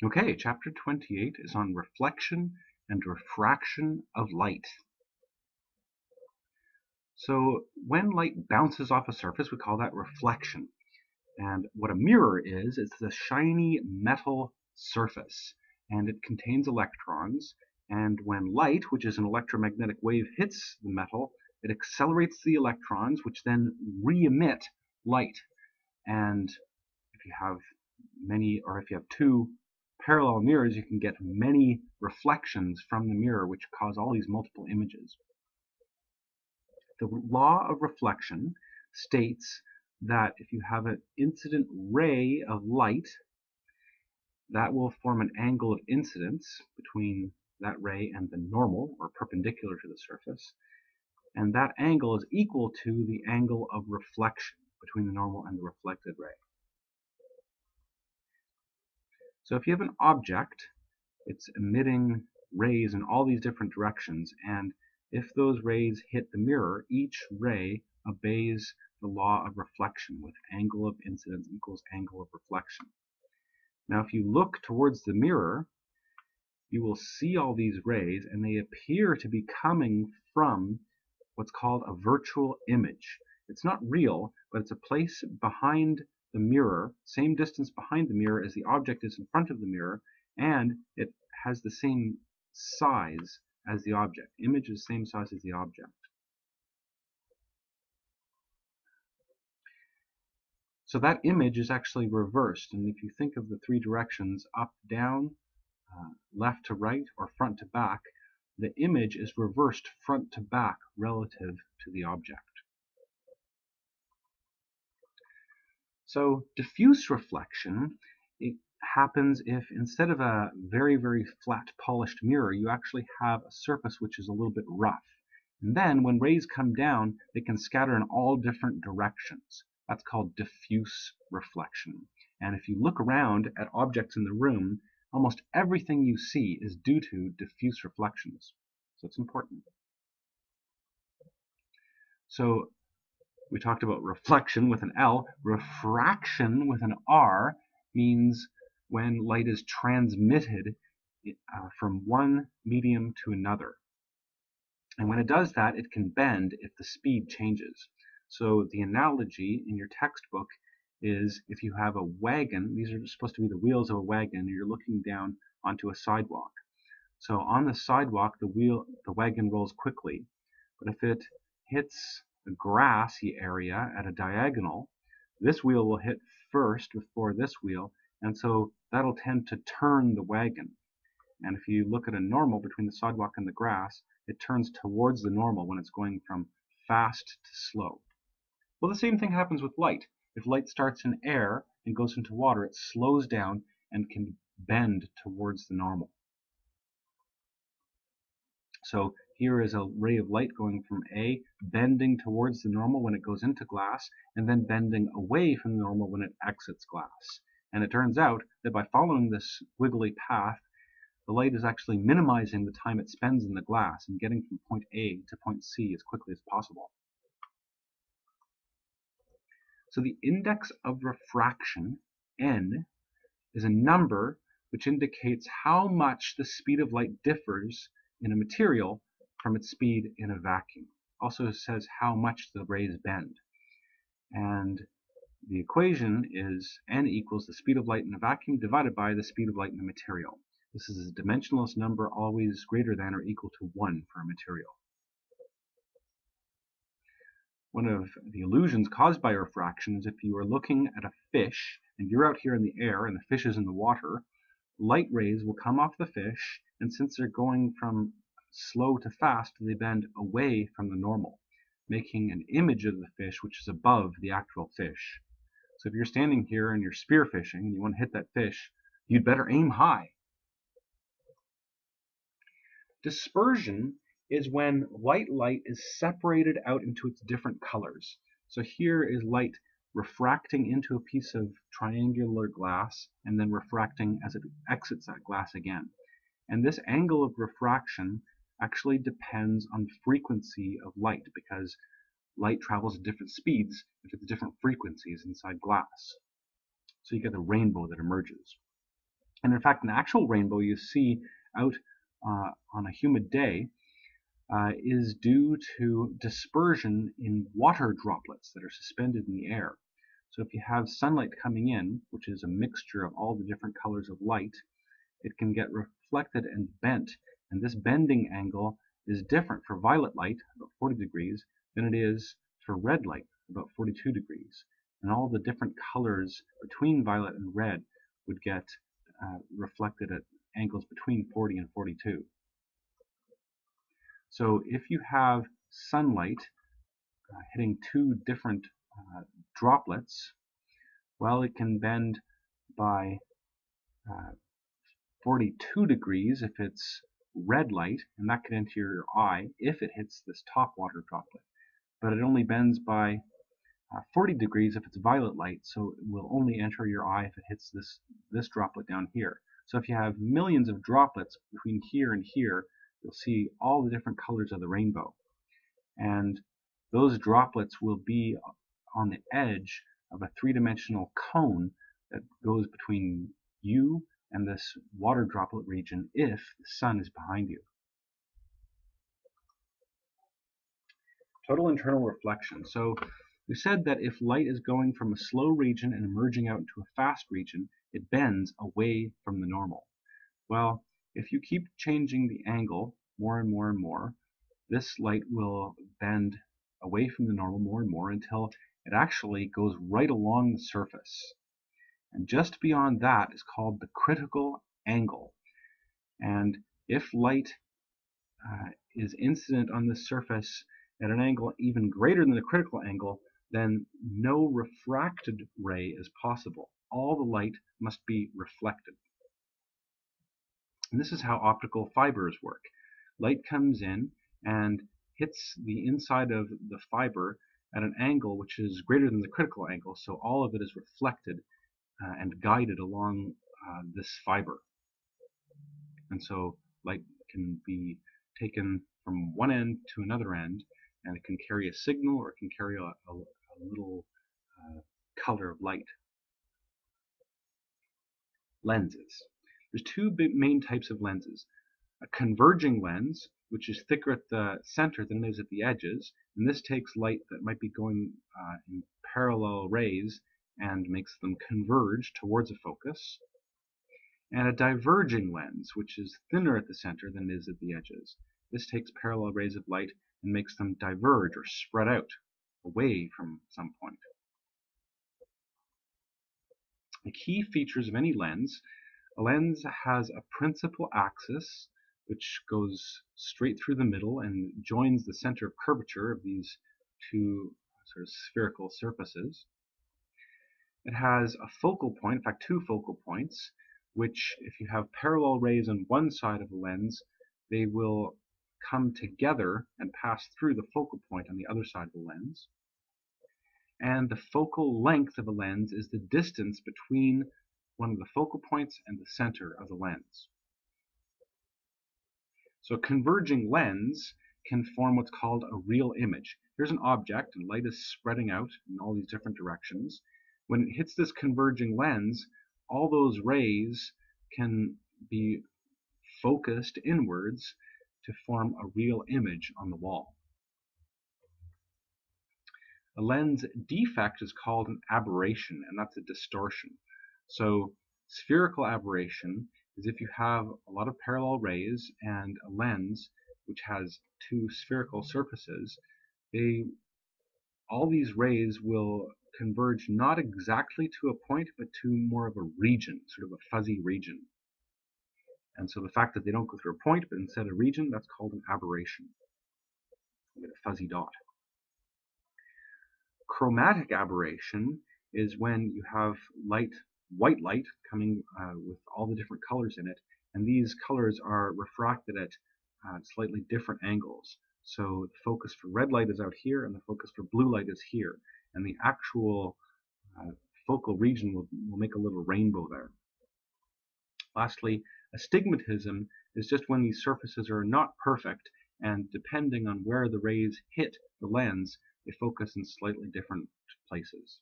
Okay, chapter 28 is on reflection and refraction of light. So when light bounces off a surface, we call that reflection. And what a mirror is, it's a shiny metal surface, and it contains electrons. And when light, which is an electromagnetic wave, hits the metal, it accelerates the electrons, which then re-emit light. And if you have if you have two parallel mirrors, you can get many reflections from the mirror, which cause all these multiple images. The law of reflection states that if you have an incident ray of light, that will form an angle of incidence between that ray and the normal, or perpendicular to the surface, and that angle is equal to the angle of reflection between the normal and the reflected ray. So if you have an object, it's emitting rays in all these different directions, and if those rays hit the mirror, each ray obeys the law of reflection, with angle of incidence equals angle of reflection. Now if you look towards the mirror, you will see all these rays, and they appear to be coming from what's called a virtual image. It's not real, but it's a place behind the mirror, same distance behind the mirror as the object is in front of the mirror, and it has the same size as the object. Image is the same size as the object. So that image is actually reversed, and if you think of the three directions, up, down, left to right, or front to back, the image is reversed front to back relative to the object. So diffuse reflection, it happens if instead of a very, very flat polished mirror, you actually have a surface which is a little bit rough. And then when rays come down, they can scatter in all different directions. That's called diffuse reflection. And if you look around at objects in the room, almost everything you see is due to diffuse reflections. So it's important. So we talked about reflection with an L. Refraction with an R means when light is transmitted from one medium to another. And when it does that, it can bend if the speed changes. So the analogy in your textbook is if you have a wagon, these are supposed to be the wheels of a wagon, and you're looking down onto a sidewalk. So on the sidewalk, the wagon rolls quickly, but if it hits a grassy area at a diagonal, this wheel will hit first before this wheel, and so that'll tend to turn the wagon. And if you look at a normal between the sidewalk and the grass, it turns towards the normal when it's going from fast to slow. Well, the same thing happens with light. If light starts in air and goes into water, it slows down and can bend towards the normal. So here is a ray of light going from A, bending towards the normal when it goes into glass, and then bending away from the normal when it exits glass. And it turns out that by following this wiggly path, the light is actually minimizing the time it spends in the glass and getting from point A to point C as quickly as possible. So the index of refraction, n, is a number which indicates how much the speed of light differs in a material from its speed in a vacuum. Also says how much the rays bend. And the equation is n equals the speed of light in a vacuum divided by the speed of light in a material. This is a dimensionless number always greater than or equal to 1 for a material. One of the illusions caused by refraction is if you are looking at a fish and you're out here in the air and the fish is in the water, light rays will come off the fish, and since they're going from slow to fast, they bend away from the normal, making an image of the fish which is above the actual fish. So if you're standing here and you're spearfishing and you want to hit that fish, you'd better aim high. Dispersion is when white light is separated out into its different colors. So here is light refracting into a piece of triangular glass and then refracting as it exits that glass again. And this angle of refraction actually depends on the frequency of light, because light travels at different speeds if it's different frequencies inside glass. So you get a rainbow that emerges. And in fact, an actual rainbow you see out on a humid day is due to dispersion in water droplets that are suspended in the air. So if you have sunlight coming in, which is a mixture of all the different colors of light, it can get reflected and bent. And this bending angle is different for violet light, about 40 degrees, than it is for red light, about 42 degrees. And all the different colors between violet and red would get reflected at angles between 40 and 42. So if you have sunlight hitting two different droplets, well, it can bend by 42 degrees if it's red light, and that could enter your eye if it hits this top water droplet. But it only bends by 40 degrees if it's violet light, so it will only enter your eye if it hits this droplet down here. So if you have millions of droplets between here and here, you'll see all the different colors of the rainbow. And those droplets will be on the edge of a three-dimensional cone that goes between you and this water droplet region if the sun is behind you. Total internal reflection. So we said that if light is going from a slow region and emerging out into a fast region, it bends away from the normal. Well, if you keep changing the angle more and more and more, this light will bend away from the normal more and more until it actually goes right along the surface. And just beyond that is called the critical angle. And if light is incident on this surface at an angle even greater than the critical angle, then no refracted ray is possible. All the light must be reflected. And this is how optical fibers work. Light comes in and hits the inside of the fiber at an angle which is greater than the critical angle, so all of it is reflected and guided along this fiber. And so light can be taken from one end to another end, and it can carry a signal or it can carry a little color of light. Lenses. There's two main types of lenses. A converging lens, which is thicker at the center than it is at the edges, and this takes light that might be going in parallel rays and makes them converge towards a focus. And a diverging lens, which is thinner at the center than it is at the edges. This takes parallel rays of light and makes them diverge or spread out away from some point. The key features of any lens: a lens has a principal axis which goes straight through the middle and joins the center of curvature of these two sort of spherical surfaces. It has a focal point, in fact two focal points, which if you have parallel rays on one side of the lens, they will come together and pass through the focal point on the other side of the lens. And the focal length of a lens is the distance between one of the focal points and the center of the lens. So a converging lens can form what's called a real image. Here's an object and light is spreading out in all these different directions. When it hits this converging lens, all those rays can be focused inwards to form a real image on the wall. A lens defect is called an aberration, and that's a distortion. So spherical aberration is if you have a lot of parallel rays and a lens which has two spherical surfaces, all these rays will converge not exactly to a point, but to more of a region, sort of a fuzzy region. And so the fact that they don't go through a point, but instead a region, that's called an aberration. You get a fuzzy dot. Chromatic aberration is when you have white light coming with all the different colors in it, and these colors are refracted at slightly different angles. So the focus for red light is out here, and the focus for blue light is here, and the actual focal region will make a little rainbow there. Lastly, astigmatism is just when these surfaces are not perfect, and depending on where the rays hit the lens, they focus in slightly different places.